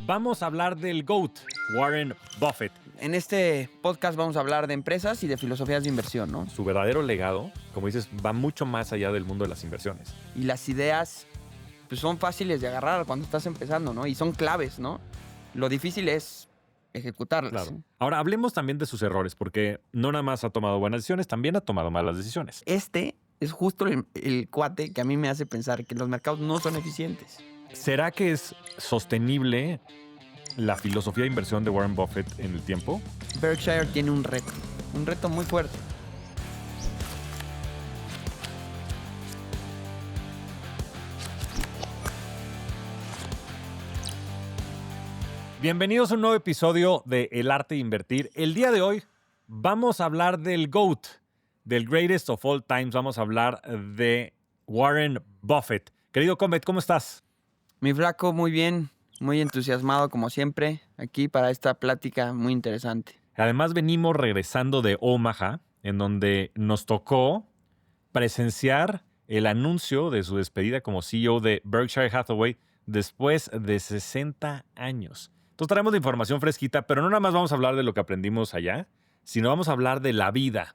Vamos a hablar del GOAT, Warren Buffett. En este podcast vamos a hablar de empresas y de filosofías de inversión, ¿no? Su verdadero legado, como dices, va mucho más allá del mundo de las inversiones. Y las ideas pues, son fáciles de agarrar cuando estás empezando, ¿no? Y son claves, ¿no? Lo difícil es ejecutarlas. Claro. ¿Sí? Ahora, hablemos también de sus errores, porque no nada más ha tomado buenas decisiones, también ha tomado malas decisiones. Este es justo el cuate que a mí me hace pensar que los mercados no son eficientes. ¿Será que es sostenible la filosofía de inversión de Warren Buffett en el tiempo? Berkshire tiene un reto muy fuerte. Bienvenidos a un nuevo episodio de El Arte de Invertir. El día de hoy vamos a hablar del GOAT, del Greatest of All Times. Vamos a hablar de Warren Buffett. Querido Comet, ¿cómo estás? Mi flaco, muy bien, muy entusiasmado como siempre, aquí para esta plática muy interesante. Además, venimos regresando de Omaha, en donde nos tocó presenciar el anuncio de su despedida como CEO de Berkshire Hathaway después de 60 años. Entonces traemos la información fresquita, pero no nada más vamos a hablar de lo que aprendimos allá, sino vamos a hablar de la vida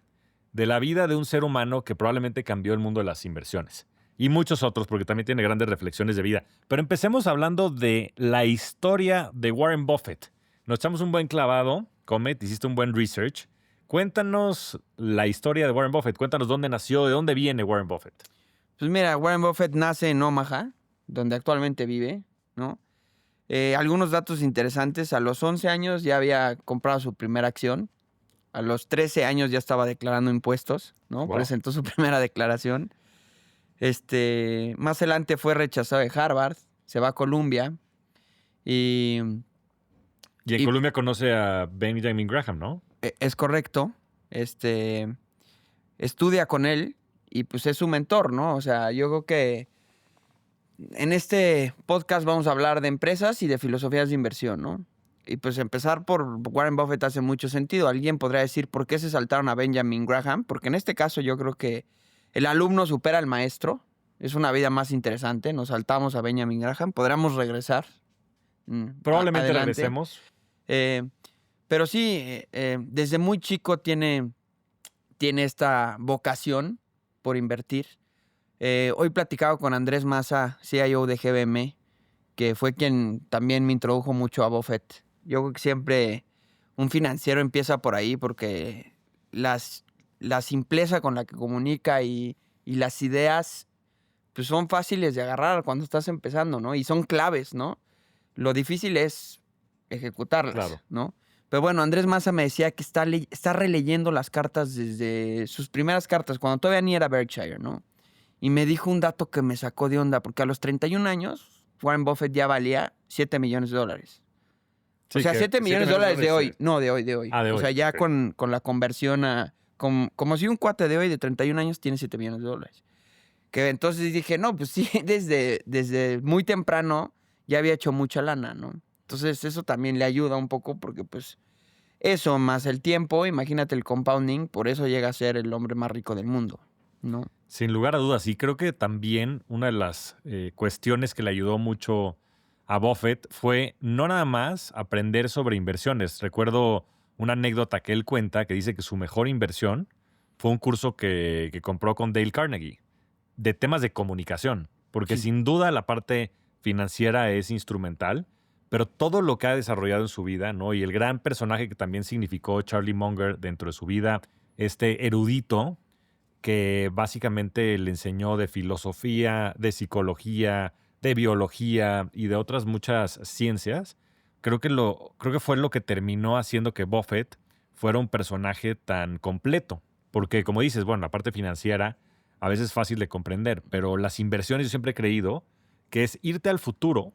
de un ser humano que probablemente cambió el mundo de las inversiones. Y muchos otros, porque también tiene grandes reflexiones de vida. Pero empecemos hablando de la historia de Warren Buffett. Nos echamos un buen clavado, Comet, hiciste un buen research. Cuéntanos la historia de Warren Buffett. Cuéntanos dónde nació, de dónde viene Warren Buffett. Pues mira, Warren Buffett nace en Omaha, donde actualmente vive, ¿no? Algunos datos interesantes. A los 11 años ya había comprado su primera acción. A los 13 años ya estaba declarando impuestos, ¿no? Wow. Presentó su primera declaración. Más adelante fue rechazado de Harvard, se va a Columbia y en Columbia conoce a Benjamin Graham, ¿no? Es correcto. Estudia con él y pues es su mentor, ¿no? O sea, yo creo que en este podcast vamos a hablar de empresas y de filosofías de inversión, ¿no? Y pues empezar por Warren Buffett hace mucho sentido. Alguien podría decir por qué se saltaron a Benjamin Graham, porque en este caso yo creo que el alumno supera al maestro. Es una vida más interesante. Nos saltamos a Benjamin Graham. Podríamos regresar. Probablemente adelante. regresemos. Pero sí, desde muy chico tiene esta vocación por invertir. Hoy platicaba con Andrés Maza, CIO de GBM, que fue quien también me introdujo mucho a Buffett. Yo creo que siempre un financiero empieza por ahí porque la simpleza con la que comunica y las ideas pues son fáciles de agarrar cuando estás empezando, ¿no? Y son claves, ¿no? Lo difícil es ejecutarlas, Claro. ¿no? Pero bueno, Andrés Maza me decía que está releyendo las cartas desde sus primeras cartas, cuando todavía ni era Berkshire, ¿no? Y me dijo un dato que me sacó de onda, porque a los 31 años Warren Buffett ya valía $7 millones. Sí, o sea, que $7 millones de hoy. sí. No, de hoy. Ah, de O hoy. sea, ya Ok. con la conversión a... Como si un cuate de hoy de 31 años tiene $7 millones. Que entonces dije, no, pues sí, desde muy temprano ya había hecho mucha lana, ¿no? Entonces eso también le ayuda un poco porque pues eso más el tiempo, imagínate el compounding, por eso llega a ser el hombre más rico del mundo, ¿no? Sin lugar a dudas, y creo que también una de las cuestiones que le ayudó mucho a Buffett fue no nada más aprender sobre inversiones. Recuerdo una anécdota que él cuenta que dice que su mejor inversión fue un curso que compró con Dale Carnegie de temas de comunicación, porque Sí. sin duda la parte financiera es instrumental, pero todo lo que ha desarrollado en su vida, ¿no? Y el gran personaje que también significó Charlie Munger dentro de su vida, este erudito que básicamente le enseñó de filosofía, de psicología, de biología y de otras muchas ciencias, creo que fue lo que terminó haciendo que Buffett fuera un personaje tan completo. Porque, como dices, bueno, la parte financiera a veces es fácil de comprender, pero las inversiones yo siempre he creído que es irte al futuro,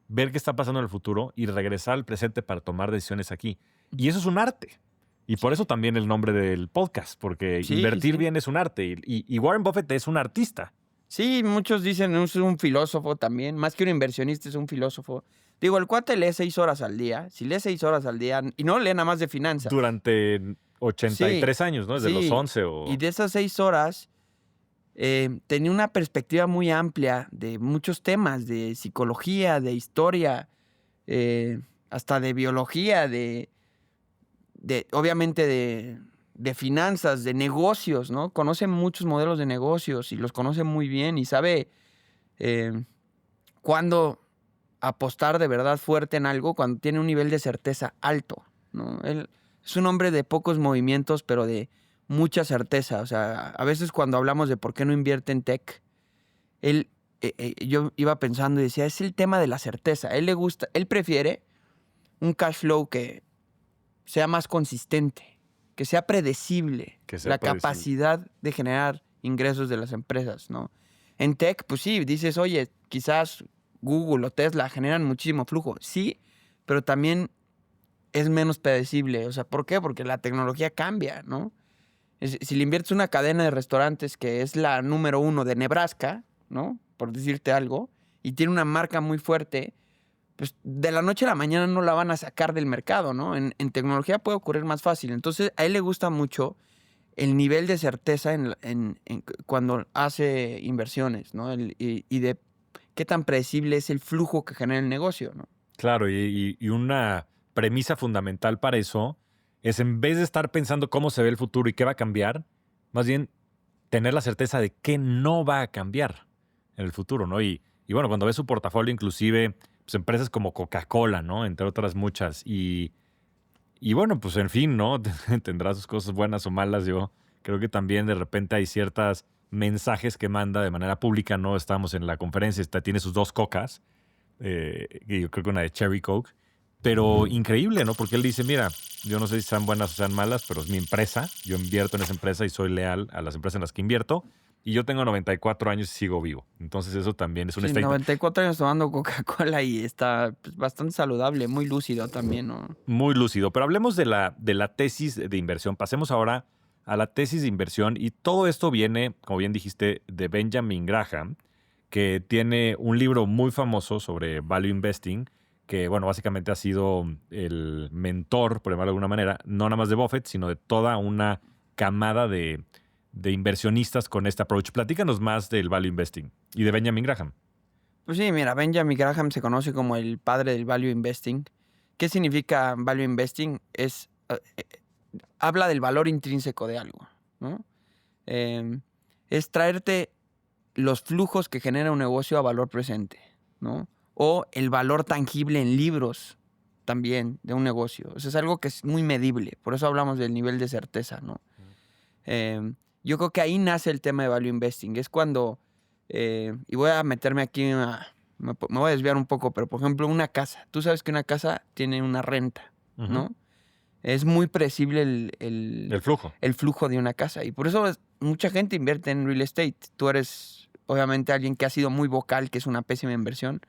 ver qué está pasando en el futuro y regresar al presente para tomar decisiones aquí. Y eso es un arte. Y por eso también el nombre del podcast, porque Sí, invertir sí. bien es un arte. Y Warren Buffett es un artista. Sí, muchos dicen es un filósofo también, más que un inversionista es un filósofo. Digo, el cuate lee 6 horas al día, si lee 6 horas al día, y no lee nada más de finanzas. Durante 83 Sí, años, ¿no? Desde los 11 o... Y de esas 6 horas tenía una perspectiva muy amplia de muchos temas, de psicología, de historia. hasta de biología, obviamente de finanzas, de negocios, ¿no? Conoce muchos modelos de negocios y los conoce muy bien y sabe cuándo apostar de verdad fuerte en algo cuando tiene un nivel de certeza alto, ¿no? Él es un hombre de pocos movimientos, pero de mucha certeza. O sea, a veces cuando hablamos de por qué no invierte en tech, yo iba pensando y decía, es el tema de la certeza. Él prefiere un cash flow que sea más consistente, que sea predecible, capacidad de generar ingresos de las empresas, ¿no? En tech, pues sí, dices, oye, quizás Google o Tesla generan muchísimo flujo. Sí, pero también es menos predecible. O sea, ¿por qué? Porque la tecnología cambia, ¿no? Si le inviertes una cadena de restaurantes que es la número 1 de Nebraska, ¿no? Por decirte algo, y tiene una marca muy fuerte, pues de la noche a la mañana no la van a sacar del mercado, ¿no? En tecnología puede ocurrir más fácil. Entonces, a él le gusta mucho el nivel de certeza cuando hace inversiones, ¿no? Y de qué tan predecible es el flujo que genera el negocio, ¿no? Claro, y una premisa fundamental para eso es, en vez de estar pensando cómo se ve el futuro y qué va a cambiar, más bien tener la certeza de qué no va a cambiar en el futuro, ¿no? Y bueno, cuando ves su portafolio, inclusive pues, empresas como Coca-Cola, ¿no? Entre otras muchas. Y bueno, pues en fin, ¿no? Tendrá sus cosas buenas o malas. Yo creo que también de repente hay ciertos mensajes que manda de manera pública, ¿no? Estábamos en la conferencia, tiene sus 2 cocas, y yo creo que una de Cherry Coke, pero increíble, ¿no? Porque él dice, mira, yo no sé si sean buenas o sean malas, pero es mi empresa, yo invierto en esa empresa y soy leal a las empresas en las que invierto, y yo tengo 94 años y sigo vivo. Entonces eso también es un statement. 94 años tomando Coca-Cola y está pues, bastante saludable, muy lúcido también, ¿no? Muy lúcido. Pero hablemos de la tesis de inversión. Pasemos ahora a la tesis de inversión, y todo esto viene, como bien dijiste, de Benjamin Graham, que tiene un libro muy famoso sobre value investing, que, bueno, básicamente ha sido el mentor, por llamarlo de alguna manera, no nada más de Buffett, sino de toda una camada de inversionistas con este approach. Platícanos más del value investing y de Benjamin Graham. Pues sí, mira, Benjamin Graham se conoce como el padre del value investing. ¿Qué significa value investing? Habla del valor intrínseco de algo, ¿no? Es traerte los flujos que genera un negocio a valor presente, ¿no? O el valor tangible en libros también de un negocio. O sea, es algo que es muy medible. Por eso hablamos del nivel de certeza, ¿no? Yo creo que ahí nace el tema de value investing. Es cuando, y voy a meterme aquí, me voy a desviar un poco, pero por ejemplo, una casa. Tú sabes que una casa tiene una renta, ¿no? Es muy predecible el flujo de una casa. Y por eso mucha gente invierte en real estate. Tú eres, obviamente, alguien que ha sido muy vocal, que es una pésima inversión.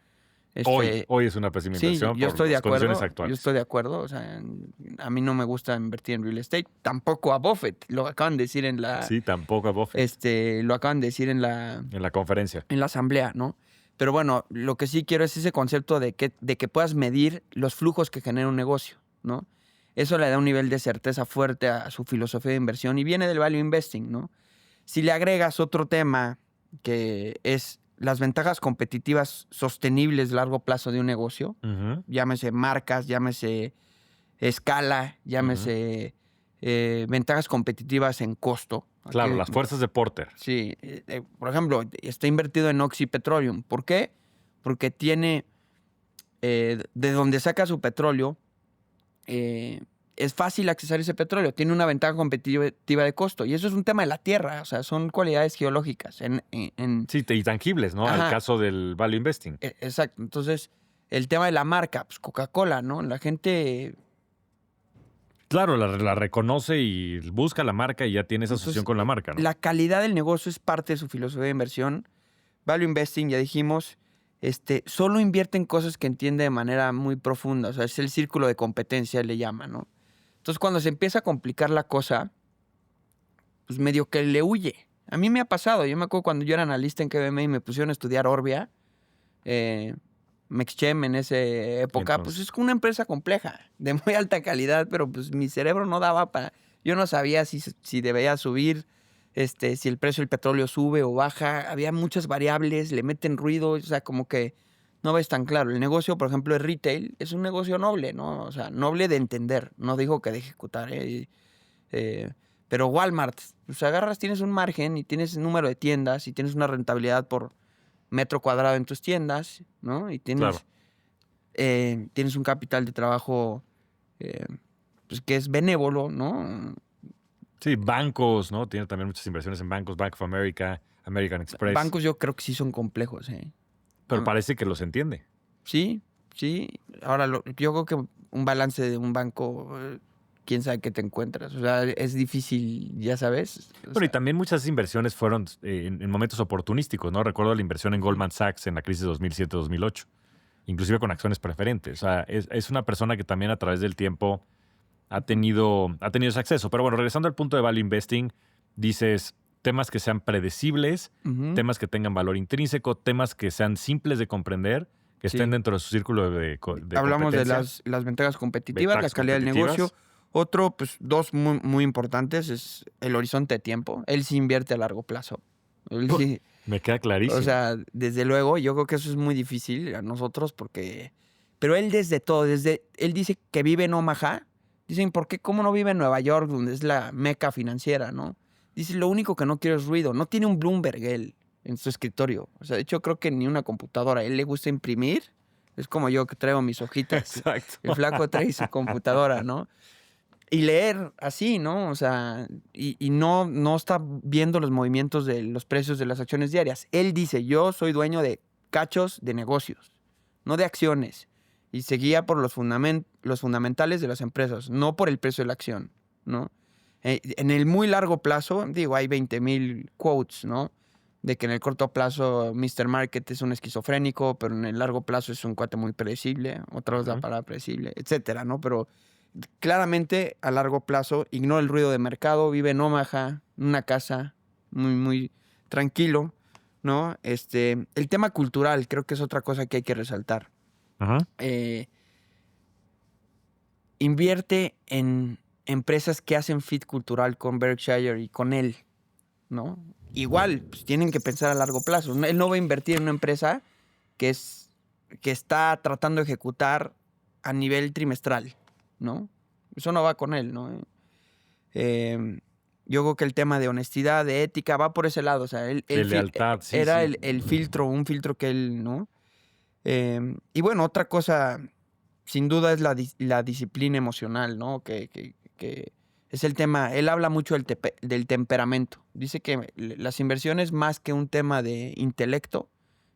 Hoy es una pésima inversión. Sí, yo estoy de acuerdo. Actuales. Yo estoy de acuerdo. O sea, a mí no me gusta invertir en real estate. Tampoco a Buffett. Lo acaban de decir en la... Sí, tampoco a Buffett. Lo acaban de decir en la conferencia. En la asamblea, ¿no? Pero bueno, lo que sí quiero es ese concepto de que puedas medir los flujos que genera un negocio, ¿no? Eso le da un nivel de certeza fuerte a su filosofía de inversión y viene del value investing, ¿no? Si le agregas otro tema que es las ventajas competitivas sostenibles de largo plazo de un negocio, llámese marcas, llámese escala, llámese ventajas competitivas en costo. Claro, las fuerzas de Porter. Sí, por ejemplo, está invertido en Oxy Petroleum. ¿Por qué? Porque tiene, de donde saca su petróleo, es fácil accesar ese petróleo, tiene una ventaja competitiva de costo. Y eso es un tema de la tierra, o sea, son cualidades geológicas. Sí, y tangibles, ¿no? Ajá. Al caso del value investing. Exacto. Entonces, el tema de la marca, pues Coca-Cola, ¿no? La gente... Claro, la reconoce y busca la marca y ya tiene esa asociación con la marca, ¿no? La calidad del negocio es parte de su filosofía de inversión. Value investing, ya dijimos, solo invierte en cosas que entiende de manera muy profunda. O sea, es el círculo de competencia, le llama, ¿no? Entonces, cuando se empieza a complicar la cosa, pues medio que le huye. A mí me ha pasado. Yo me acuerdo cuando yo era analista en KBM y me pusieron a estudiar Orbia, Mexchem en esa época, Entonces, pues es una empresa compleja, de muy alta calidad, pero pues mi cerebro no daba para... Yo no sabía si debía subir, si el precio del petróleo sube o baja. Había muchas variables, le meten ruido, o sea, como que no ves tan claro. El negocio, por ejemplo, el retail, es un negocio noble, ¿no? O sea, noble de entender. No digo que de ejecutar, pero Walmart, pues agarras, tienes un margen y tienes un número de tiendas y tienes una rentabilidad por metro cuadrado en tus tiendas, ¿no? Y Claro. tienes un capital de trabajo pues que es benévolo, ¿no? Sí, bancos, ¿no? Tiene también muchas inversiones en bancos, Bank of America, American Express. Bancos yo creo que sí son complejos, Pero parece que los entiende. Sí, sí. Ahora, yo creo que un balance de un banco, quién sabe qué te encuentras. O sea, es difícil, ya sabes. Bueno, y también muchas inversiones fueron en momentos oportunísticos, ¿no? Recuerdo la inversión en Goldman Sachs en la crisis de 2007-2008, inclusive con acciones preferentes. O sea, es una persona que también a través del tiempo ha tenido ese acceso. Pero bueno, regresando al punto de value investing, dices temas que sean predecibles, temas que tengan valor intrínseco, temas que sean simples de comprender, que estén dentro de su círculo de Hablamos de competencia. las ventajas competitivas, la Ventajas calidad del competitivas. negocio. Otro, pues dos muy, muy importantes es el horizonte de tiempo. Él sí invierte a largo plazo. Él sí, Me queda clarísimo. o sea, desde luego, yo creo que eso es muy difícil a nosotros porque... Pero él él dice que vive en Omaha. Dicen, ¿por qué? ¿Cómo no vive en Nueva York, donde es la meca financiera, no? Dice, lo único que no quiero es ruido. No tiene un Bloomberg él en su escritorio. O sea, de hecho, creo que ni una computadora. A él le gusta imprimir. Es como yo que traigo mis hojitas. Exacto. El flaco trae su computadora, ¿no? Y leer así, ¿no? O sea, y no está viendo los movimientos de los precios de las acciones diarias. Él dice, yo soy dueño de cachos de negocios, no de acciones. Y se guía por los fundamentales de las empresas, no por el precio de la acción, ¿no? En el muy largo plazo, digo, hay 20,000 quotes, ¿no? De que en el corto plazo Mr. Market es un esquizofrénico, pero en el largo plazo es un cuate muy predecible, otra vez la palabra predecible, etcétera, ¿no? Pero claramente a largo plazo ignora el ruido de mercado, vive en Omaha, en una casa muy, muy tranquilo, ¿no? El tema cultural creo que es otra cosa que hay que resaltar. Ajá. Invierte en empresas que hacen fit cultural con Berkshire y con él, ¿no? Igual, pues, tienen que pensar a largo plazo. Él no va a invertir en una empresa que está tratando de ejecutar a nivel trimestral, ¿no? Eso no va con él, ¿no? Yo creo que el tema de honestidad, de ética, va por ese lado. O sea, De lealtad, sí, era sí. el filtro, un filtro que él, ¿no? Y bueno, otra cosa, sin duda, es la disciplina emocional, ¿no? Que es el tema. Él habla mucho del temperamento. Dice que las inversiones, más que un tema de intelecto,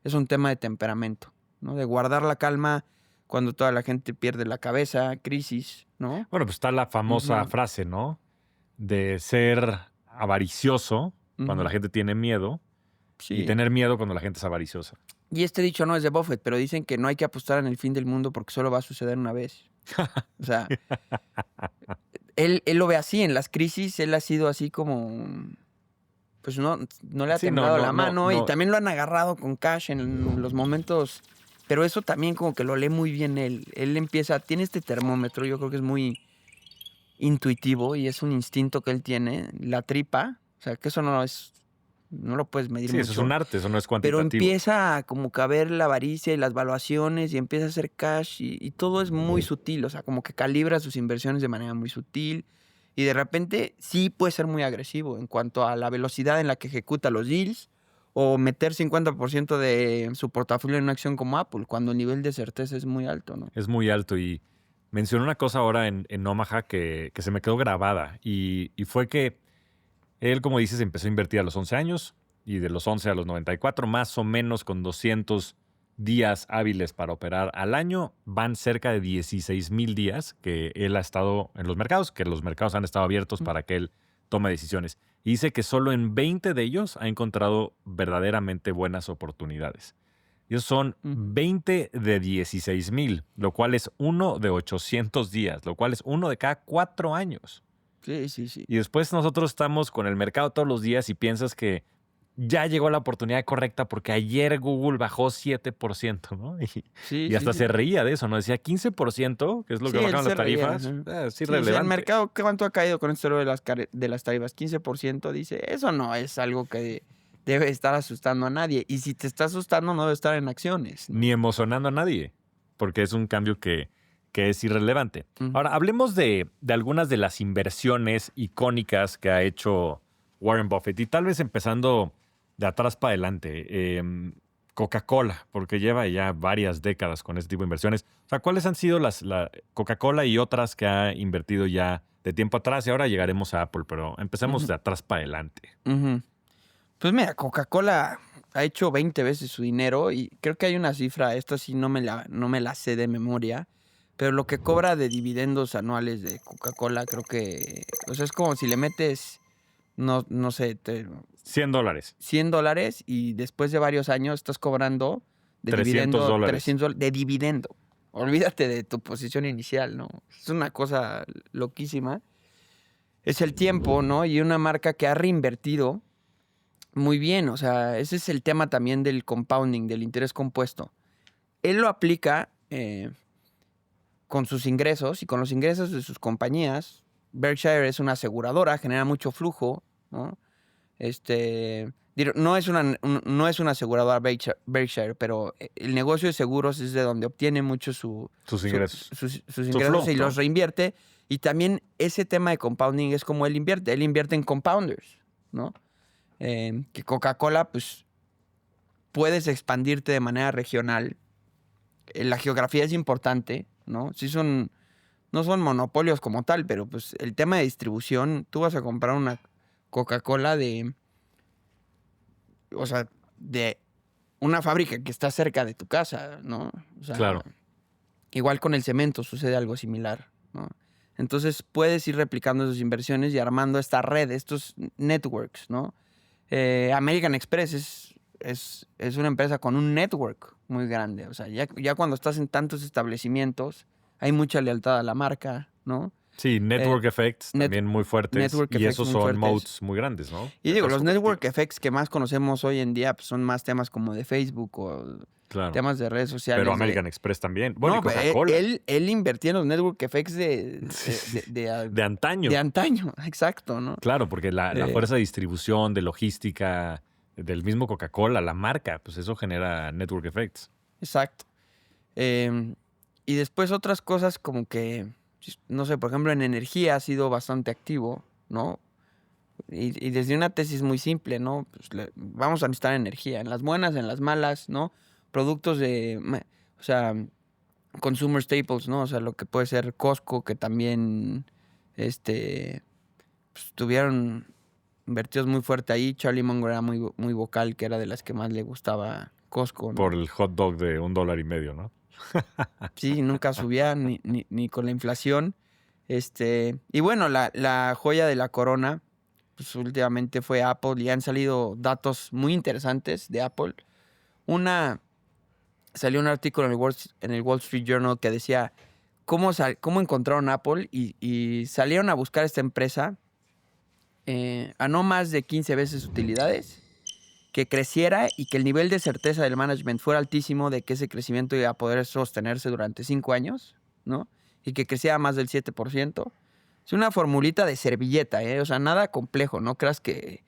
es un tema de temperamento, ¿no? De guardar la calma cuando toda la gente pierde la cabeza, crisis, ¿no? Bueno, pues está la famosa frase, ¿no? De ser avaricioso cuando la gente tiene miedo y Sí. tener miedo cuando la gente es avariciosa. Y este dicho no es de Buffett, pero dicen que no hay que apostar en el fin del mundo porque solo va a suceder una vez. O sea, él lo ve así, en las crisis él ha sido así como... Pues no le ha Sí, temblado la mano y no. también lo han agarrado con cash en los momentos... Pero eso también como que lo lee muy bien él. Él tiene este termómetro, yo creo que es muy intuitivo y es un instinto que él tiene, la tripa. O sea, que eso no lo puedes medir Sí, mucho. eso es un arte, eso no es Pero cuantitativo. empieza como que a ver la avaricia y las valuaciones y empieza a hacer cash y todo es muy sutil. O sea, como que calibra sus inversiones de manera muy sutil y de repente sí puede ser muy agresivo en cuanto a la velocidad en la que ejecuta los deals o meter 50% de su portafolio en una acción como Apple cuando el nivel de certeza es muy alto, ¿no? Es muy alto y mencionó una cosa ahora en Omaha que se me quedó grabada y fue que él, como dices, empezó a invertir a los 11 años y de los 11 a los 94, más o menos con 200 días hábiles para operar al año, van cerca de 16,000 días que él ha estado en los mercados, que los mercados han estado abiertos para que él tome decisiones. Y dice que solo en 20 de ellos ha encontrado verdaderamente buenas oportunidades. Y esos son 20 de 16,000, lo cual es 1 de 800 días, lo cual es 1 de cada 4 años. Sí, sí, sí. Y después nosotros estamos con el mercado todos los días y piensas que ya llegó la oportunidad correcta porque ayer Google bajó 7%, ¿no? Y hasta se reía de eso, ¿no? Decía 15%, que es lo que bajaron las tarifas. Es irrelevante. El mercado, ¿cuánto ha caído con esto de las tarifas? 15%, dice. Eso no es algo que debe estar asustando a nadie. Y si te está asustando, no debe estar en acciones, ¿no? Ni emocionando a nadie, porque es un cambio que es irrelevante. Ahora, hablemos de algunas de las inversiones icónicas que ha hecho Warren Buffett y tal vez empezando de atrás para adelante. Coca-Cola, porque lleva ya varias décadas con este tipo de inversiones. O sea, ¿cuáles han sido la Coca-Cola y otras que ha invertido ya de tiempo atrás? Y ahora llegaremos a Apple, pero empecemos de atrás para adelante. Pues mira, Coca-Cola ha hecho 20 veces su dinero y creo que hay una cifra, esta sí no me la sé de memoria, pero lo que cobra de dividendos anuales de Coca-Cola creo que, o sea, es como si le metes, no sé, $100. $100 y después de varios años estás cobrando de dividendo $300. $300 de dividendo. Olvídate de tu posición inicial, ¿no? Es una cosa loquísima. Es el tiempo, ¿no? Y una marca que ha reinvertido muy bien. O sea, ese es el tema también del compounding, del interés compuesto. Él lo aplica con sus ingresos y con los ingresos de sus compañías. Berkshire es una aseguradora, genera mucho flujo, ¿no? No es una aseguradora Berkshire, pero el negocio de seguros es de donde obtiene mucho sus ingresos. Sus ingresos y los reinvierte. Y también ese tema de compounding es como él invierte. Él invierte en compounders, ¿no? Que Coca-Cola, pues, puedes expandirte de manera regional. La geografía es importante, ¿no? No son monopolios como tal, pero pues el tema de distribución, tú vas a comprar una Coca-Cola de una fábrica que está cerca de tu casa, ¿no? O sea, claro. Igual con el cemento sucede algo similar, ¿no? Entonces puedes ir replicando esas inversiones y armando esta red, estos networks, ¿no? American Express es una empresa con un network muy grande. O sea, ya cuando estás en tantos establecimientos, hay mucha lealtad a la marca, ¿no? Sí, network effects también muy fuertes. Y esos son moats muy grandes, ¿no? Y digo, los network effects que más conocemos hoy en día pues, son más temas como de Facebook o temas de redes sociales. Pero American Express también. Bueno, no, y Coca-Cola. Él invertía en los network effects de antaño. De antaño, exacto, ¿no? Claro, porque la fuerza de distribución, de logística, del mismo Coca-Cola, la marca, pues eso genera network effects. Exacto. Y después otras cosas como que, no sé, por ejemplo, en energía ha sido bastante activo, ¿no? Y desde una tesis muy simple, ¿no? Pues vamos a necesitar energía, en las buenas, en las malas, ¿no? Productos o sea, consumer staples, ¿no? O sea, lo que puede ser Costco, que también, pues, tuvieron invertidos muy fuerte ahí. Charlie Munger era muy, muy vocal, que era de las que más le gustaba Costco, ¿no? Por el hot dog de $1.50, ¿no? Sí, nunca subía ni con la inflación. Y bueno, la joya de la corona, pues últimamente fue Apple y han salido datos muy interesantes de Apple. Salió un artículo en el Wall Street Journal que decía cómo encontraron Apple y salieron a buscar esta empresa a no más de 15 veces utilidades, que creciera y que el nivel de certeza del management fuera altísimo de que ese crecimiento iba a poder sostenerse durante 5 años, ¿no? Y que creciera más del 7%. Es una formulita de servilleta, ¿eh? O sea, nada complejo, no creas que...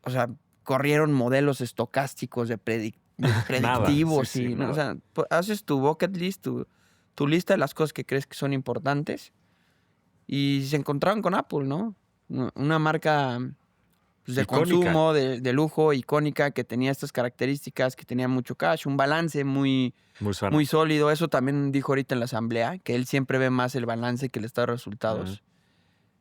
O sea, corrieron modelos estocásticos de predictivos. Nada, ¿no? O sea, haces tu bucket list, tu lista de las cosas que crees que son importantes y se encontraron con Apple, ¿no? Una marca pues, de icónica. Consumo, de lujo, icónica, que tenía estas características, que tenía mucho cash, un balance muy sólido. Eso también dijo ahorita en la asamblea, que él siempre ve más el balance que el estado de resultados.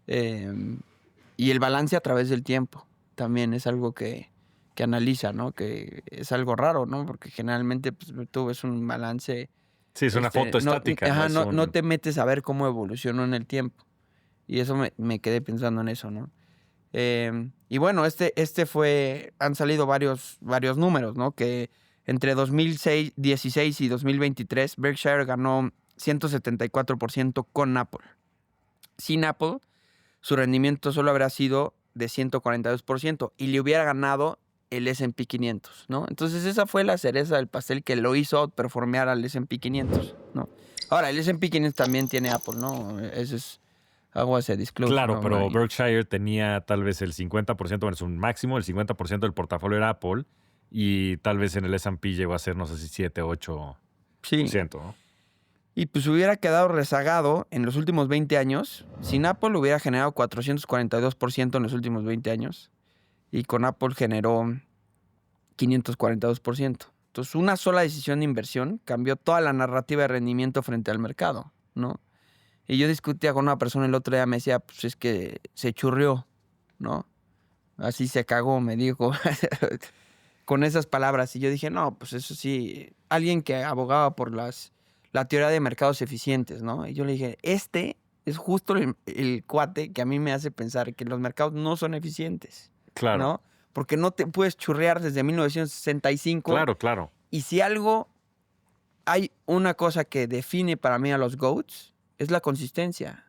Y el balance a través del tiempo también es algo que analiza, ¿no? Que es algo raro, ¿no? Porque generalmente pues, tú ves un balance... Sí, es una foto estática. No te metes a ver cómo evolucionó en el tiempo. Y eso me quedé pensando en eso, ¿no? Y bueno, han salido varios números, ¿no? Que entre 2016 y 2023, Berkshire ganó 174% con Apple. Sin Apple, su rendimiento solo habría sido de 142% y le hubiera ganado el S&P 500, ¿no? Entonces esa fue la cereza del pastel que lo hizo outperformear al S&P 500, ¿no? Ahora, el S&P 500 también tiene Apple, ¿no? Eso es hago ese disclosure. Claro, ¿no? pero Ahí. Berkshire tenía tal vez el 50%, bueno, es un máximo, el 50% del portafolio era Apple y tal vez en el S&P llegó a ser, no sé si 7, 8%, Sí. ¿no? Y pues hubiera quedado rezagado en los últimos 20 años. Sin Apple hubiera generado 442% en los últimos 20 años. Y con Apple generó 542%. Entonces, una sola decisión de inversión cambió toda la narrativa de rendimiento frente al mercado, ¿no? Y yo discutía con una persona el otro día, me decía, pues es que se churrió, ¿no? Así se cagó, me dijo, con esas palabras. Y yo dije, no, pues eso sí, alguien que abogaba por la teoría de mercados eficientes, ¿no? Y yo le dije, este es justo el cuate que a mí me hace pensar que los mercados no son eficientes, Claro, ¿no? Porque no te puedes churrear desde 1965. claro. Y si algo, hay una cosa que define para mí a los GOATs, es la consistencia.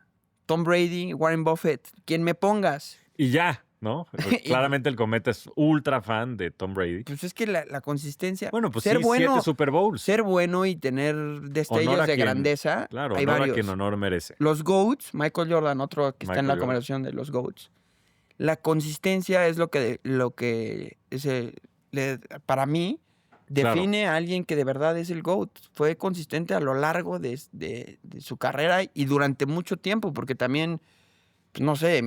Tom Brady, Warren Buffett, quien me pongas. Y ya, ¿no? Claramente el Cometa es ultra fan de Tom Brady. Pues es que la consistencia, Bueno, pues ser sí, bueno, 7 Super Bowls. ser bueno y tener destellos Honor a de quien- grandeza, Claro, hay honor a varios. quien honor merece. Los GOATs, Michael Jordan, otro que está en Michael la Jordan. conversación de los GOATs. La consistencia es lo que para mí define a alguien que de verdad es el GOAT. Fue consistente a lo largo de su carrera y durante mucho tiempo, porque también, pues, no sé,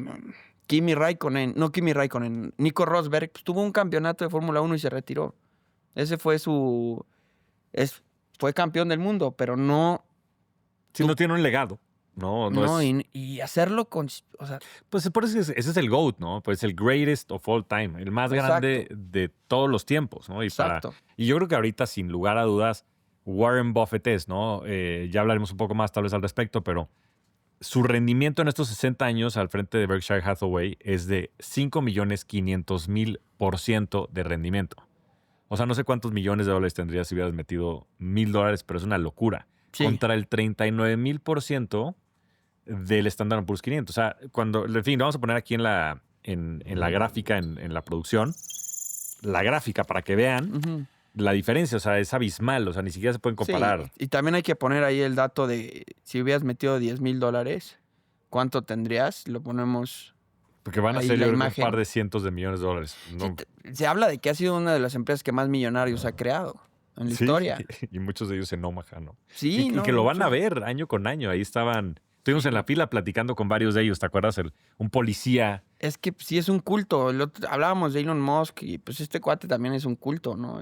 Nico Rosberg pues, tuvo un campeonato de Fórmula 1 y se retiró. Ese fue fue campeón del mundo, pero no, Si no tiene un legado, no no, es... y hacerlo o sea, Pues por eso ese es el GOAT, ¿no? Pues el greatest of all time, el más grande de todos los tiempos, ¿no? exacto. Y yo creo que ahorita, sin lugar a dudas, Warren Buffett es, ¿no? Ya hablaremos un poco más tal vez al respecto, pero su rendimiento en estos 60 años al frente de Berkshire Hathaway es de 5.500.000% de rendimiento. O sea, no sé cuántos millones de dólares tendrías si hubieras metido $1,000, pero es una locura. Sí. Contra el 39.000% del Standard & Poor's 500. O sea, en fin, lo vamos a poner aquí en la gráfica, en la producción, la gráfica para que vean Ujú. la diferencia. O sea, es abismal. O sea, ni siquiera se pueden comparar. Sí, y también hay que poner ahí el dato de si hubieras metido $10,000, ¿cuánto tendrías? Lo ponemos Porque van a ahí ser, la yo creo, un imagen. par de cientos de millones de dólares. No, Se habla de que ha sido una de las empresas que más millonarios ha creado en la sí, historia. y muchos de ellos en Omaha, ¿no? Sí, Y no, que lo van a muchos. ver año con año. Ahí estaban. Estuvimos en la fila platicando con varios de ellos, ¿te acuerdas? Un policía. Es que sí es un culto. Hablábamos de Elon Musk y pues este cuate también es un culto, ¿no?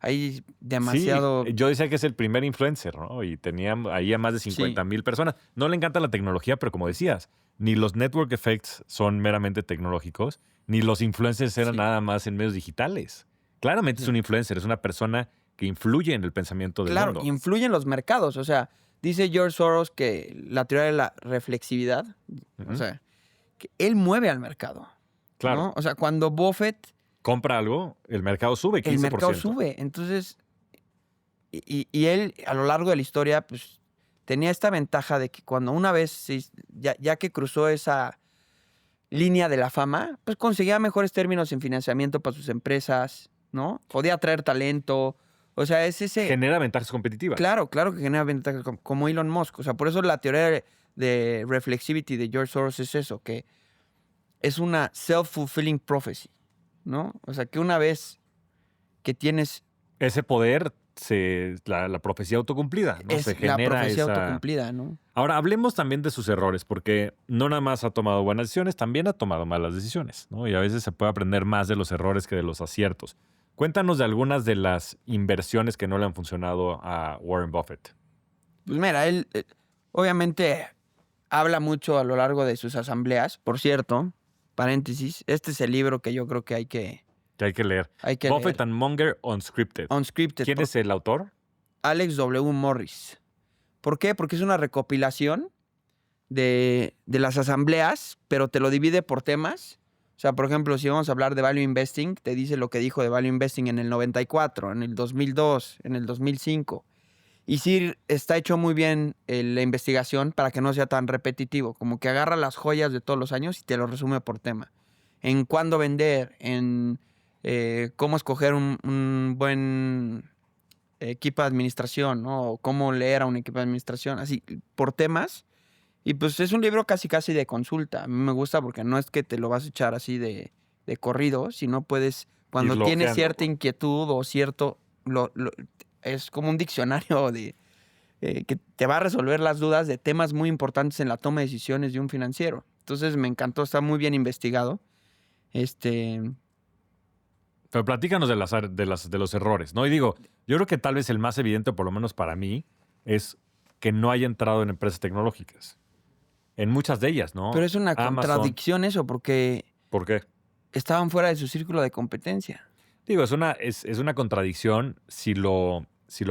Hay demasiado... Sí, yo decía que es el primer influencer, ¿no? Y tenía ahí a más de 50,000 personas. No le encanta la tecnología, pero como decías, ni los network effects son meramente tecnológicos, ni los influencers eran Sí. nada más en medios digitales. Claramente es un influencer, es una persona que influye en el pensamiento del Claro, mundo. influyen los mercados. O sea, dice George Soros que la teoría de la reflexividad, Ujú. o sea, que él mueve al mercado. Claro. ¿No? O sea, cuando Buffett, Compra algo, el mercado sube 15%. el mercado sube. Entonces, y él a lo largo de la historia, pues, tenía esta ventaja de que cuando una vez, ya que cruzó esa línea de la fama, pues conseguía mejores términos en financiamiento para sus empresas, ¿no? Podía atraer talento. O sea, es ese... Genera ventajas competitivas. Claro que genera ventajas como Elon Musk. O sea, por eso la teoría de reflexivity de George Soros es eso, que es una self-fulfilling prophecy, ¿no? O sea, que una vez que tienes Ese poder, la profecía autocumplida, ¿no? es Se la genera profecía esa... autocumplida, ¿no? Ahora, hablemos también de sus errores, porque no nada más ha tomado buenas decisiones, también ha tomado malas decisiones, ¿no? Y a veces se puede aprender más de los errores que de los aciertos. Cuéntanos de algunas de las inversiones que no le han funcionado a Warren Buffett. Pues mira, él obviamente habla mucho a lo largo de sus asambleas. Por cierto, paréntesis, este es el libro que yo creo que hay que Que hay que leer. leer. Buffett and Munger Unscripted. Unscripted. ¿Quién es el autor? Alex W. Morris. ¿Por qué? Porque es una recopilación de las asambleas, pero te lo divide por temas. O sea, por ejemplo, si vamos a hablar de Value Investing, te dice lo que dijo de Value Investing en el 94, en el 2002, en el 2005. Y sí, está hecho muy bien la investigación para que no sea tan repetitivo. Como que agarra las joyas de todos los años y te lo resume por tema. En cuándo vender, en cómo escoger un buen equipo de administración, ¿no? O cómo leer a un equipo de administración, así, por temas. Y pues es un libro casi de consulta. A mí me gusta porque no es que te lo vas a echar así de corrido, sino puedes, cuando Irlo tienes ojeando, cierta inquietud o cierto, es como un diccionario que te va a resolver las dudas de temas muy importantes en la toma de decisiones de un financiero. Entonces me encantó, está muy bien investigado. Pero platícanos de los errores, ¿no? Y digo, yo creo que tal vez el más evidente, por lo menos para mí, es que no haya entrado en empresas tecnológicas. En muchas de ellas, Pero ¿no? es una Amazon. contradicción eso, porque ¿Por qué? estaban fuera de su círculo de competencia. Digo, es una contradicción si lo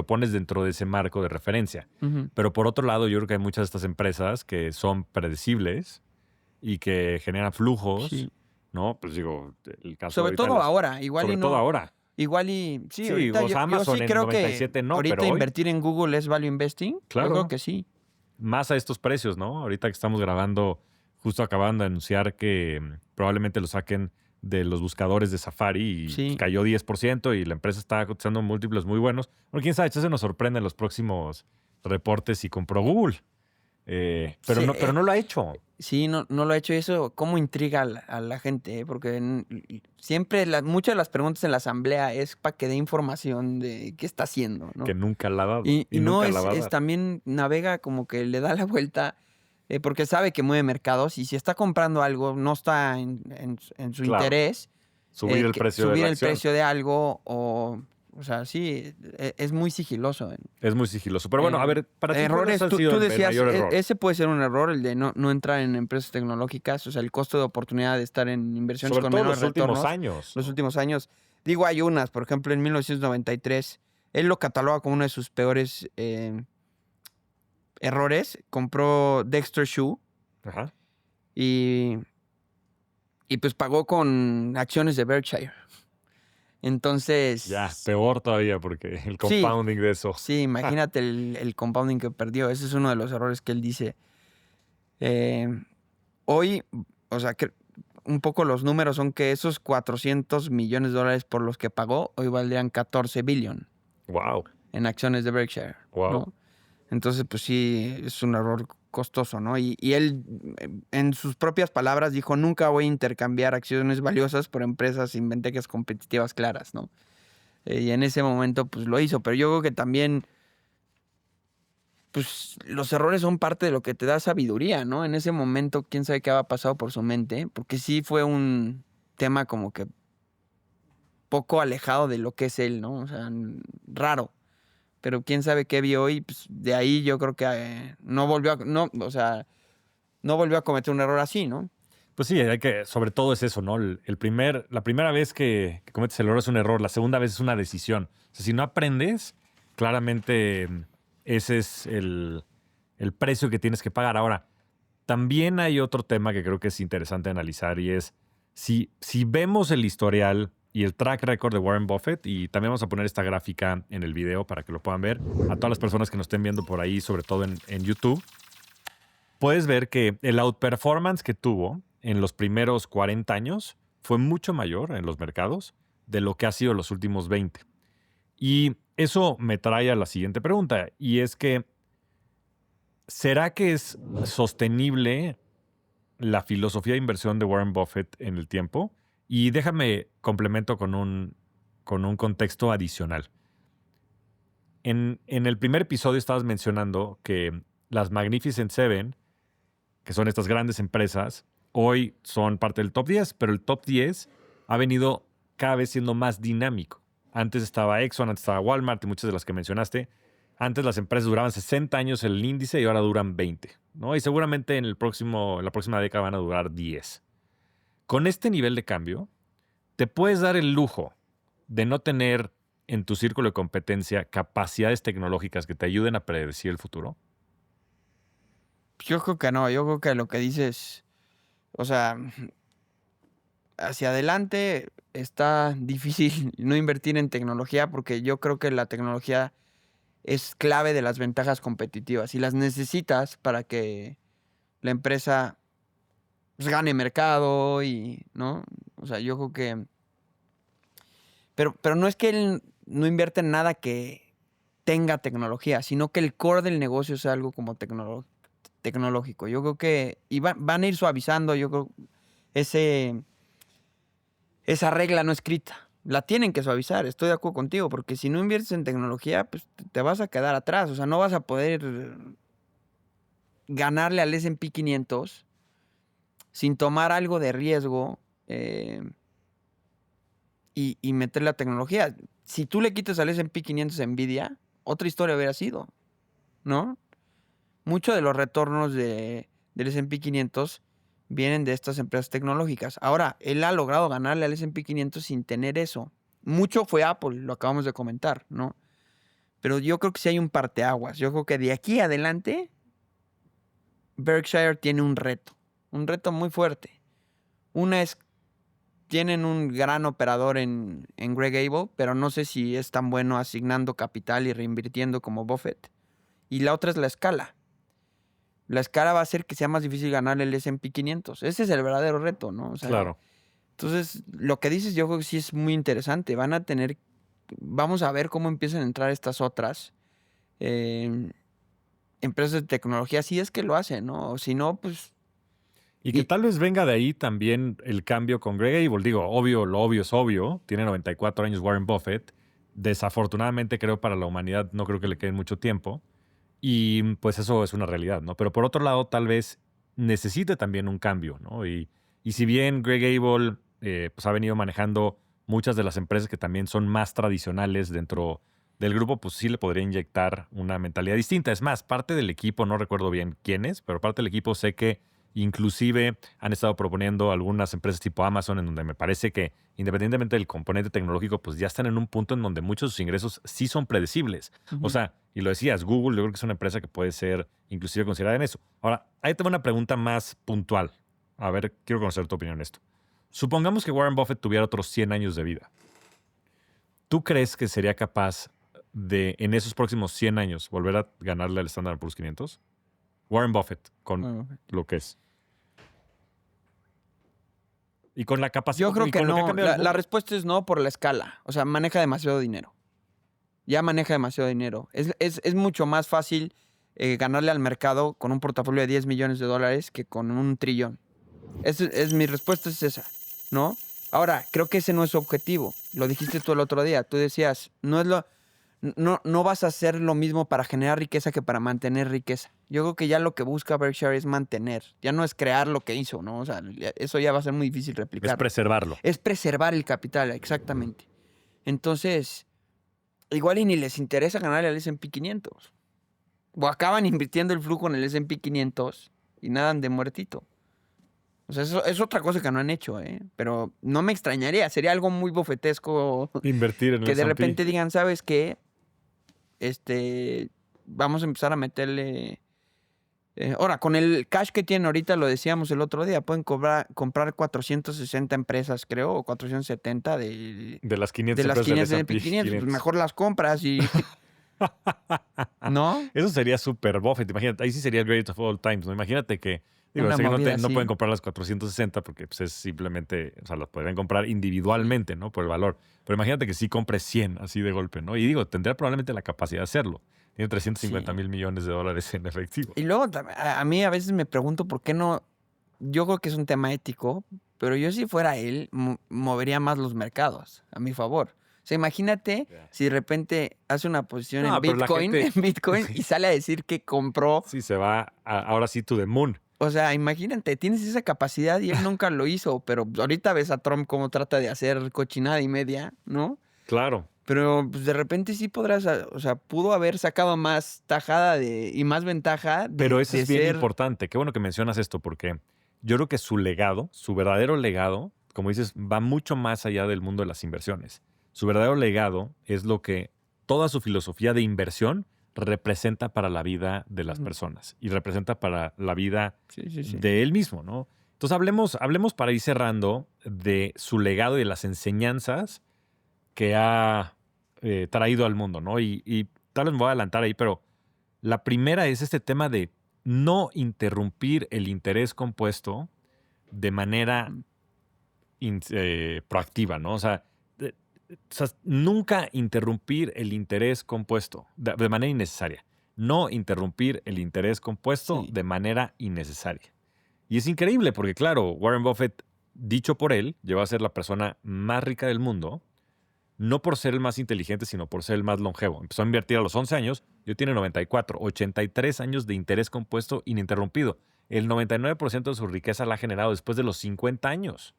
pones dentro de ese marco de referencia. Ujú. Pero por otro lado, yo creo que hay muchas de estas empresas que son predecibles y que generan flujos, Sí. ¿no? Pues digo, el caso Sobre ahorita de todo ahora, igual y sobre todo no. ahora. Igual y sí, Sí, ahorita o sea, yo Amazon sí en creo que 97 no, ahorita pero hoy, invertir en Google es value investing. Yo creo claro, que sí. más a estos precios, ¿no? Ahorita que estamos grabando, justo acaban de anunciar que probablemente lo saquen de los buscadores de Safari y pues, Sí. cayó 10% y la empresa está cotizando múltiplos muy buenos. Bueno, quién sabe, esto se nos sorprende en los próximos reportes y compró Google. Sí, Pero no lo ha hecho. sí, no lo ha hecho eso. ¿Cómo intriga a la gente? Porque siempre muchas de las preguntas en la asamblea es para que dé información de qué está haciendo, ¿no? Que nunca la ha dado. Y Y no nunca la va a es dar. también navega como que le da la vuelta porque sabe que mueve mercados y si está comprando algo no está en su Claro. interés Subir el precio de subir la el acción. precio de algo o sea, sí, es muy sigiloso. Es muy sigiloso. Pero bueno, a ver, para ti, ¿cuáles Errores, han tú, sido tú el decías, mayor error? ese puede ser un error, el de no entrar en empresas tecnológicas, o sea, el costo de oportunidad de estar en inversiones Sobre con todo menores los últimos retornos años, los ¿no? últimos años. Digo, hay unas, por ejemplo, en 1993, él lo cataloga como uno de sus peores errores. Compró Dexter Shoe Ajá. y, y pues pagó con acciones de Berkshire. Ya, Entonces, peor todavía porque el sí, compounding de eso. sí, imagínate el compounding que perdió. Ese es uno de los errores que él dice. Eh, Hoy, o sea, que un poco los números son que esos 400 millones de dólares por los que pagó, hoy valdrían 14 billion Wow, en acciones de Berkshire, wow. ¿no? Entonces, pues sí, es un error costoso, ¿no? Y él, en sus propias palabras, dijo, nunca voy a intercambiar acciones valiosas por empresas sin ventajas competitivas claras, ¿no? Y en ese momento, pues lo hizo. Pero yo creo que también, pues los errores son parte de lo que te da sabiduría, ¿no? En ese momento, quién sabe qué había pasado por su mente, porque sí fue un tema como que poco alejado de lo que es él, ¿no? O sea, raro. Pero quién sabe qué vio y pues, de ahí yo creo que no volvió no volvió a cometer un error así, ¿no? Pues sí, sobre todo es eso, ¿no? La primera vez que cometes el error es un error, la segunda vez es una decisión. O sea, si no aprendes, claramente ese es el precio que tienes que pagar. Ahora, también hay otro tema que creo que es interesante analizar y es si vemos el historial y el track record de Warren Buffett, y también vamos a poner esta gráfica en el video para que lo puedan ver, a todas las personas que nos estén viendo por ahí, sobre todo en YouTube, puedes ver que el outperformance que tuvo en los primeros 40 años fue mucho mayor en los mercados de lo que ha sido los últimos 20. Y eso me trae a la siguiente pregunta, y es que, ¿será que es sostenible la filosofía de inversión de Warren Buffett en el tiempo? Y déjame complemento con un contexto adicional. En el primer episodio estabas mencionando que las Magnificent Seven, que son estas grandes empresas, hoy son parte del top 10, pero el top 10 ha venido cada vez siendo más dinámico. Antes estaba Exxon, antes estaba Walmart y muchas de las que mencionaste. Antes las empresas duraban 60 años en el índice y ahora duran 20, ¿no? Y seguramente en la próxima década van a durar 10. Con este nivel de cambio, te puedes dar el lujo de no tener en tu círculo de competencia capacidades tecnológicas que te ayuden a predecir el futuro. Yo creo que no, yo creo que lo que dices, o sea, hacia adelante está difícil no invertir en tecnología porque yo creo que la tecnología es clave de las ventajas competitivas y las necesitas para que la empresa pues, gane mercado y, ¿no? O sea, yo creo que... Pero no es que él no invierta en nada que tenga tecnología, sino que el core del negocio es algo como tecnológico. Yo creo que van a ir suavizando, yo creo, esa regla no escrita. La tienen que suavizar, estoy de acuerdo contigo, porque si no inviertes en tecnología, pues te vas a quedar atrás. O sea, no vas a poder ganarle al S&P 500 sin tomar algo de riesgo y meter la tecnología. Si tú le quitas al S&P 500 Nvidia, otra historia hubiera sido, ¿no? Muchos de los retornos del S&P 500 vienen de estas empresas tecnológicas. Ahora, él ha logrado ganarle al S&P 500 sin tener eso. Mucho fue Apple, lo acabamos de comentar, ¿no? Pero yo creo que sí hay un parteaguas. Yo creo que de aquí adelante, Berkshire tiene un reto muy fuerte. Una es, tienen un gran operador en Greg Abel, pero no sé si es tan bueno asignando capital y reinvirtiendo como Buffett. Y la otra es la escala. La escala va a hacer que sea más difícil ganar el S&P 500. Ese es el verdadero reto, ¿no? O sea, Claro. entonces, lo que dices yo creo que sí es muy interesante. Vamos a ver cómo empiezan a entrar estas otras empresas de tecnología, si es que lo hacen, ¿no? O si no, pues... Y que tal vez venga de ahí también el cambio con Greg Abel. Digo, obvio, lo obvio es obvio. Tiene 94 años Warren Buffett. Desafortunadamente, creo para la humanidad no creo que le quede mucho tiempo. Y pues eso es una realidad, ¿no? Pero por otro lado, tal vez necesite también un cambio, ¿no? Y si bien Greg Abel pues ha venido manejando muchas de las empresas que también son más tradicionales dentro del grupo, pues sí le podría inyectar una mentalidad distinta. Es más, parte del equipo, no recuerdo bien quién es, pero parte del equipo sé que inclusive han estado proponiendo algunas empresas tipo Amazon, en donde me parece que independientemente del componente tecnológico, pues ya están en un punto en donde muchos de sus ingresos sí son predecibles. O sea, y lo decías, Google yo creo que es una empresa que puede ser inclusive considerada en eso. Ahora, ahí tengo una pregunta más puntual. A ver, quiero conocer tu opinión en esto. Supongamos que Warren Buffett tuviera otros 100 años de vida. ¿Tú crees que sería capaz de, en esos próximos 100 años, volver a ganarle al Standard & Poor's 500? Warren Buffett, con lo que es. Y con la capacidad. Yo creo que no. Que la respuesta es no por la escala. O sea, maneja demasiado dinero. Ya maneja demasiado dinero. Es mucho más fácil ganarle al mercado con un portafolio de 10 millones de dólares que con un trillón. Mi respuesta es esa, ¿no? Ahora, creo que ese no es su objetivo. Lo dijiste tú el otro día. Tú decías, no vas a hacer lo mismo para generar riqueza que para mantener riqueza. Yo creo que ya lo que busca Berkshire es mantener. Ya no es crear lo que hizo, ¿no? O sea, eso ya va a ser muy difícil replicar. Es preservarlo. Es preservar el capital, exactamente. Entonces, igual y ni les interesa ganarle al S&P 500. O acaban invirtiendo el flujo en el S&P 500 y nadan de muertito. O sea, eso es otra cosa que no han hecho, ¿eh? Pero no me extrañaría. Sería algo muy bofetesco invertir en el que de S&P. repente digan, ¿sabes qué? Vamos a empezar a meterle... ahora, con el cash que tienen ahorita, lo decíamos el otro día, pueden comprar 460 empresas, creo, o 470 de las 500 de las 500 del S&P S&P 500. Pues mejor las compras y... ¿No? Eso sería súper Buffett. Imagínate, ahí sí sería el greatest of all times, ¿no? Imagínate que, digo, Una sé que movida no así. pueden comprar las 460 porque pues, es simplemente, o sea, las podrían comprar individualmente, ¿no? Por el valor. Pero imagínate que sí compre 100 así de golpe, ¿no? Y digo, tendría probablemente la capacidad de hacerlo. Tiene 350 mil millones de dólares en efectivo. Y luego a mí a veces me pregunto por qué no. Yo creo que es un tema ético, pero yo si fuera él, movería más los mercados a mi favor. O sea, imagínate si de repente hace una posición No, en pero la Bitcoin, gente- y sale a decir que compró. Sí, se va ahora sí to the moon. O sea, imagínate, tienes esa capacidad y él nunca lo hizo, pero ahorita ves a Trump cómo trata de hacer cochinada y media, ¿no? Claro. Pero pues, de repente sí podrás, o sea, pudo haber sacado más tajada y más ventaja de, Pero eso de es bien ser... importante. Qué bueno que mencionas esto porque yo creo que su legado, su verdadero legado, como dices, va mucho más allá del mundo de las inversiones. Su verdadero legado es lo que toda su filosofía de inversión representa para la vida de las personas y representa para la vida Sí. de él mismo, ¿no? Entonces hablemos para ir cerrando de su legado y de las enseñanzas que ha traído al mundo, ¿no? Y tal vez me voy a adelantar ahí, pero la primera es este tema de no interrumpir el interés compuesto de manera proactiva, ¿no? O sea, nunca interrumpir el interés compuesto de manera innecesaria. no interrumpir el interés compuesto Sí. de manera innecesaria. Y es increíble porque, claro, Warren Buffett, dicho por él, llegó a ser la persona más rica del mundo, no por ser el más inteligente, sino por ser el más longevo. Empezó a invertir a los 11 años, yo tiene 94, 83 años de interés compuesto ininterrumpido. El 99% de su riqueza la ha generado después de los 50 años.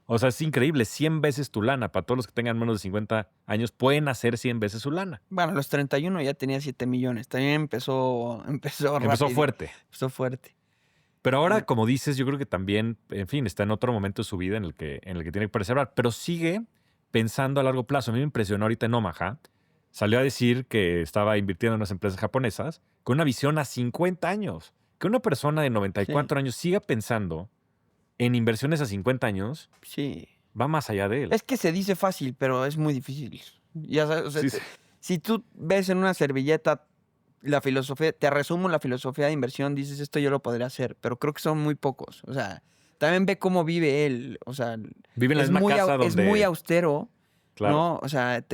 O sea, es increíble, 100 veces tu lana. Para todos los que tengan menos de 50 años, pueden hacer 100 veces su lana. Bueno, a los 31 ya tenía 7 millones. También empezó Empezó rápido. fuerte. Empezó fuerte. Pero ahora, como dices, yo creo que también, en fin, está en otro momento de su vida en el que tiene que preservar. Pero sigue pensando a largo plazo. A mí me impresionó ahorita en Omaha. Salió a decir que estaba invirtiendo en unas empresas japonesas con una visión a 50 años. Que una persona de 94 años siga pensando en inversiones a 50 años, Sí. va más allá de él. Es que se dice fácil, pero es muy difícil. Ya sabes, o sea, Sí, sí. si tú ves en una servilleta la filosofía, te resumo la filosofía de inversión, dices, esto yo lo podría hacer, pero creo que son muy pocos. O sea, también ve cómo vive él. O sea, Vive en la es misma muy, casa es donde... muy austero, Claro. ¿no? O sea,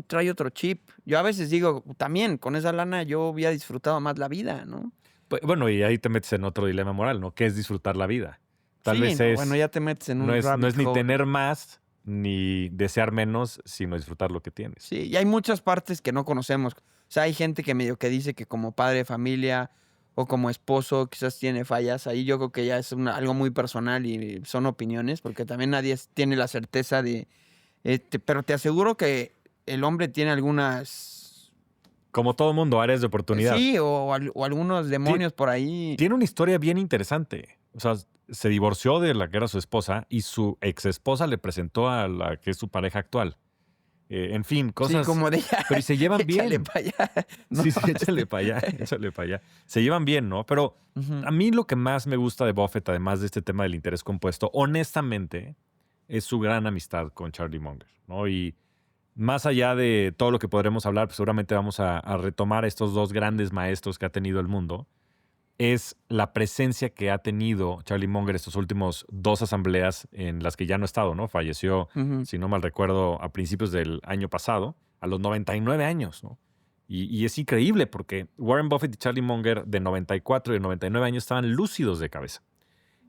trae otro chip. Yo a veces digo, también, con esa lana yo hubiera disfrutado más la vida, ¿no? Pues, bueno, y ahí te metes en otro dilema moral, ¿no? ¿Qué es disfrutar la vida? Tal Sí, vez no, es... bueno, ya te metes en un no es rabbit ni hole. tener más, ni desear menos, sino disfrutar lo que tienes. Sí, y hay muchas partes que no conocemos. O sea, hay gente que medio que dice que como padre de familia o como esposo quizás tiene fallas. Ahí yo creo que ya es algo muy personal y son opiniones, porque también nadie tiene la certeza de... pero te aseguro que el hombre tiene algunas... Como todo mundo, áreas de oportunidad. Sí, o algunos demonios por ahí. Tiene una historia bien interesante. O sea, se divorció de la que era su esposa y su ex esposa le presentó a la que es su pareja actual. En fin, cosas... Sí, como de ya, Pero y se llevan bien. échale para allá. ¿no? Sí, sí, échale para allá, échale para allá. Se llevan bien, ¿no? Pero Ujú. a mí lo que más me gusta de Buffett, además de este tema del interés compuesto, honestamente, es su gran amistad con Charlie Munger, ¿no? Y más allá de todo lo que podremos hablar, pues seguramente vamos a retomar estos dos grandes maestros que ha tenido el mundo, es la presencia que ha tenido Charlie Munger estos últimos 2 asambleas en las que ya no ha estado, ¿no? Falleció, Ujú. si no mal recuerdo, a principios del año pasado, a los 99 años, ¿no? Y es increíble porque Warren Buffett y Charlie Munger de 94 y de 99 años estaban lúcidos de cabeza.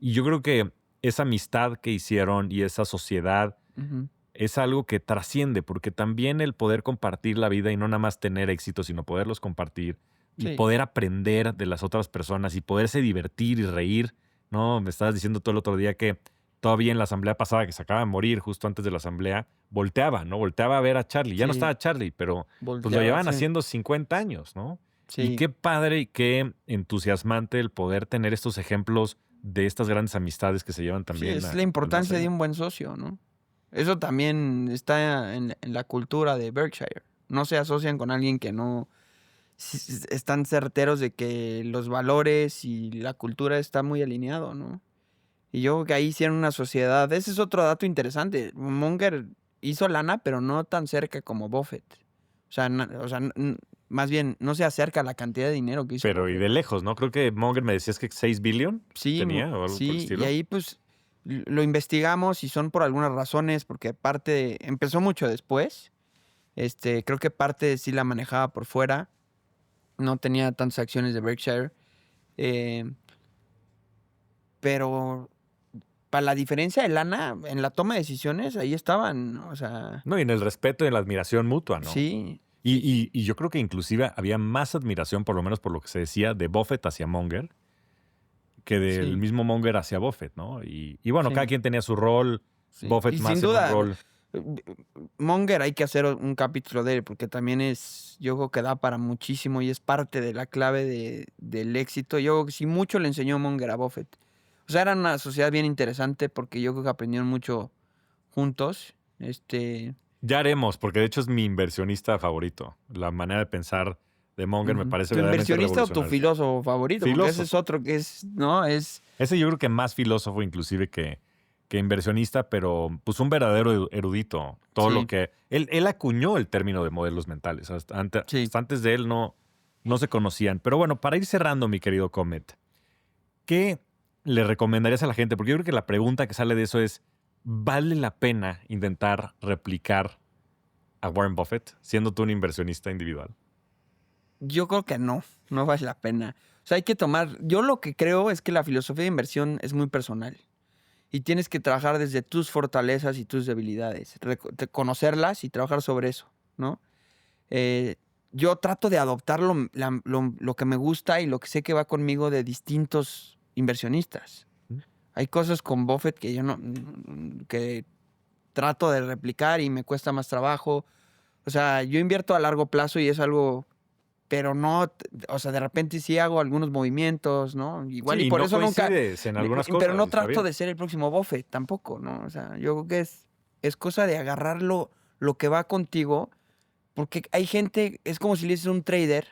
Y yo creo que esa amistad que hicieron y esa sociedad Ujú. es algo que trasciende, porque también el poder compartir la vida y no nada más tener éxito, sino poderlos compartir y Sí. poder aprender de las otras personas y poderse divertir y reír, ¿no? Me estabas diciendo todo el otro día que todavía en la asamblea pasada, que se acaba de morir justo antes de la asamblea, volteaba, ¿no? Volteaba a ver a Charlie. Ya no Sí. estaba Charlie, pero pues lo Volteaba, llevaban sí. haciendo 50 años, ¿no? Sí. Y qué padre y qué entusiasmante el poder tener estos ejemplos de estas grandes amistades que se llevan Sí, también. es la importancia de un buen socio, ¿no? Eso también está en la cultura de Berkshire. No se asocian con alguien que no están certeros de que los valores y la cultura está muy alineado, ¿no? Y yo creo que ahí hicieron una sociedad. Ese es otro dato interesante. Munger hizo lana, pero no tan cerca como Buffett. O sea, más bien no se acerca a la cantidad de dinero que hizo Pero y Buffett. de lejos, ¿no? Creo que Munger me decías que 6 billion Sí, tenía o algo por el sí, estilo. y ahí pues lo investigamos y son por algunas razones, porque empezó mucho después. Creo que parte sí la manejaba por fuera, no tenía tantas acciones de Berkshire, pero para la diferencia de lana en la toma de decisiones ahí estaban, o sea, No, y en el respeto y en la admiración mutua, ¿no? sí, Y yo creo que inclusive había más admiración, por lo menos por lo que se decía, de Buffett hacia Munger que del sí, mismo Munger hacia Buffett, ¿no? Y bueno, Sí. cada quien tenía su rol. sí. Buffett Y más sin en un duda, rol. Munger hay que hacer un capítulo de él, porque también yo creo que da para muchísimo y es parte de la clave del éxito. Yo creo que sí mucho le enseñó Munger a Buffett. O sea, era una sociedad bien interesante porque yo creo que aprendieron mucho juntos. Ya haremos, porque de hecho es mi inversionista favorito. La manera de pensar de Munger me parece ¿Tu verdaderamente inversionista o tu revolucionaria. filósofo favorito? Porque ese es Filósofo. otro que es, ¿no? Ese yo creo que más filósofo inclusive que inversionista, pero pues un verdadero erudito. Todo Sí. lo que... Él acuñó el término de modelos mentales. Hasta antes de él no se conocían. Pero bueno, para ir cerrando, mi querido Comet, ¿qué le recomendarías a la gente? Porque yo creo que la pregunta que sale de eso es, ¿vale la pena intentar replicar a Warren Buffett siendo tú un inversionista individual? Yo creo que no vale la pena. O sea, hay que tomar... Yo lo que creo es que la filosofía de inversión es muy personal. Y tienes que trabajar desde tus fortalezas y tus debilidades. Conocerlas y trabajar sobre eso, ¿no? Yo trato de adoptar lo que me gusta y lo que sé que va conmigo de distintos inversionistas. Hay cosas con Buffett que yo no... que trato de replicar y me cuesta más trabajo. O sea, yo invierto a largo plazo y es algo... Pero no, o sea, de repente sí hago algunos movimientos, ¿no? Igual Sí, y por no eso nunca... en algunas cosas. Pero no Está trato bien. de ser el próximo Buffett tampoco, ¿no? O sea, yo creo que es cosa de agarrar lo que va contigo, porque hay gente, es como si le dices a un trader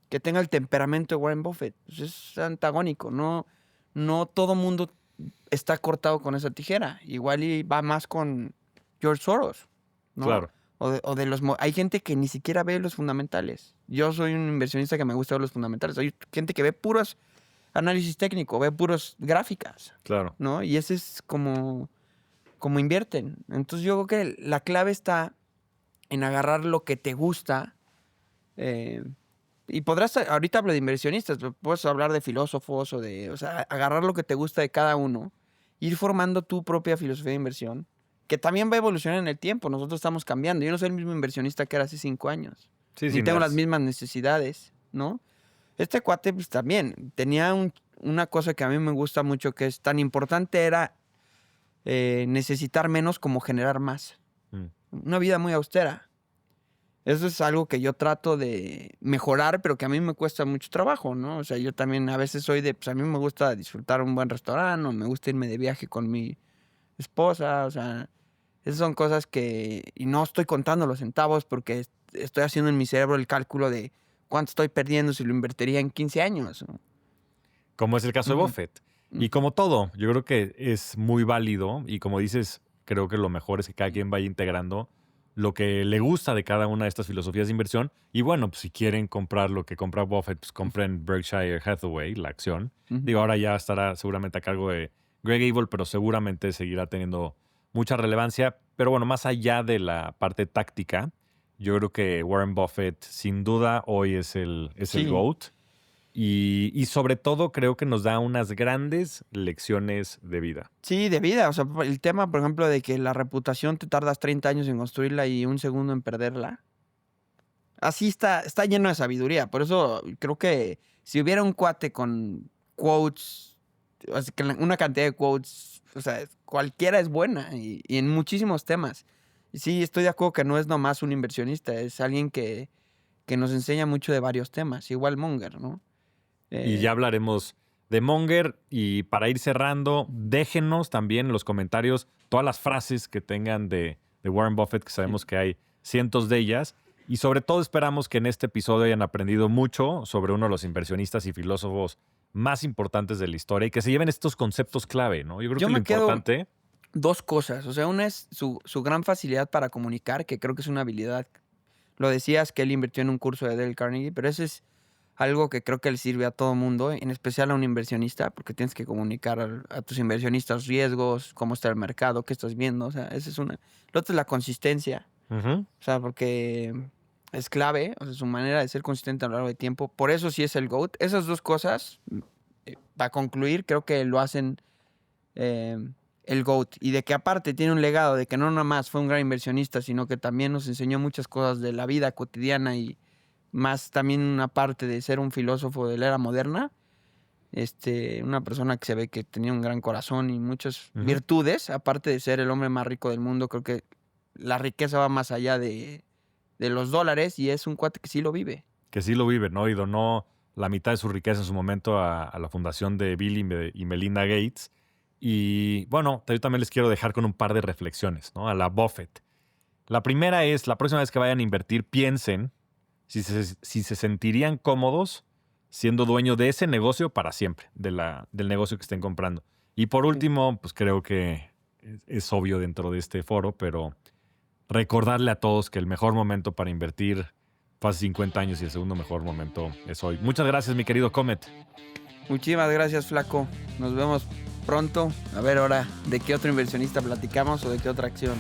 que tenga el temperamento de Warren Buffett. Pues es antagónico, no todo mundo está cortado con esa tijera. Igual y va más con George Soros, ¿no? Claro. Hay gente que ni siquiera ve los fundamentales. Yo soy un inversionista que me gusta ver los fundamentales. Hay gente que ve puros análisis técnico, ve puros gráficas, Claro. ¿no? Y ese es como invierten. Entonces yo creo que la clave está en agarrar lo que te gusta. Y podrás, ahorita hablo de inversionistas, pero puedes hablar de filósofos o sea, agarrar lo que te gusta de cada uno, ir formando tu propia filosofía de inversión, que también va a evolucionar en el tiempo. Nosotros estamos cambiando. Yo no soy el mismo inversionista que era hace 5 años. Sí, Ni sí, tengo no las es- mismas necesidades, ¿no? Este cuate, pues también tenía una cosa que a mí me gusta mucho, que es tan importante era necesitar menos como generar más. Mm. Una vida muy austera. Eso es algo que yo trato de mejorar, pero que a mí me cuesta mucho trabajo, ¿no? O sea, yo también a veces soy de, pues a mí me gusta disfrutar un buen restaurante, o me gusta irme de viaje con mi esposa, o sea, esas son cosas que, y no estoy contando los centavos porque estoy haciendo en mi cerebro el cálculo de cuánto estoy perdiendo si lo invertiría en 15 años, ¿no? Como es el caso de Ujú. Buffett. Y como todo, yo creo que es muy válido y como dices, creo que lo mejor es que cada quien vaya integrando lo que le gusta de cada una de estas filosofías de inversión. Y bueno, pues si quieren comprar lo que compra Buffett, pues compren Berkshire Hathaway, la acción. Ujú. Digo, ahora ya estará seguramente a cargo de Greg Abel, pero seguramente seguirá teniendo mucha relevancia. Pero bueno, más allá de la parte táctica, yo creo que Warren Buffett sin duda hoy es el Sí. GOAT. Y sobre todo creo que nos da unas grandes lecciones de vida. Sí, de vida. O sea, el tema, por ejemplo, de que la reputación te tardas 30 años en construirla y 1 segundo en perderla. Así está lleno de sabiduría. Por eso creo que si hubiera un cuate con quotes, o sea, que una cantidad de quotes, o sea, cualquiera es buena y en muchísimos temas. Y sí, estoy de acuerdo que no es nomás un inversionista, es alguien que nos enseña mucho de varios temas. Igual Munger, ¿no? Y ya hablaremos de Munger. Y para ir cerrando, déjenos también en los comentarios todas las frases que tengan de Warren Buffett, que sabemos que hay cientos de ellas. Y sobre todo esperamos que en este episodio hayan aprendido mucho sobre uno de los inversionistas y filósofos más importantes de la historia y que se lleven estos conceptos clave, ¿no? Yo creo Yo que lo me quedo- importante... Dos cosas. O sea, una es su gran facilidad para comunicar, que creo que es una habilidad. Lo decías que él invirtió en un curso de Dale Carnegie, pero ese es algo que creo que le sirve a todo mundo, en especial a un inversionista, porque tienes que comunicar a tus inversionistas riesgos, cómo está el mercado, qué estás viendo. O sea, esa es una. Lo otro es la consistencia. Ujú. O sea, porque es clave, o sea, su manera de ser consistente a lo largo del tiempo. Por eso sí es el GOAT. Esas dos cosas, para concluir, creo que lo hacen el GOAT. Y de que aparte tiene un legado de que no nada más fue un gran inversionista, sino que también nos enseñó muchas cosas de la vida cotidiana y más también una parte de ser un filósofo de la era moderna. Una persona que se ve que tenía un gran corazón y muchas Ujú. virtudes, aparte de ser el hombre más rico del mundo. Creo que la riqueza va más allá de los dólares y es un cuate que sí lo vive. Que sí lo vive, ¿no? Y donó la mitad de su riqueza en su momento a la fundación de Bill y Melinda Gates. Y bueno, yo también les quiero dejar con un par de reflexiones, ¿no? A la Buffett. La primera es, la próxima vez que vayan a invertir, piensen si se sentirían cómodos siendo dueño de ese negocio para siempre, del negocio que estén comprando. Y por último, pues creo que es obvio dentro de este foro, pero recordarle a todos que el mejor momento para invertir fue hace 50 años y el segundo mejor momento es hoy. Muchas gracias, mi querido Comet. Muchísimas gracias, Flaco. Nos vemos pronto. A ver ahora de qué otro inversionista platicamos o de qué otra acción.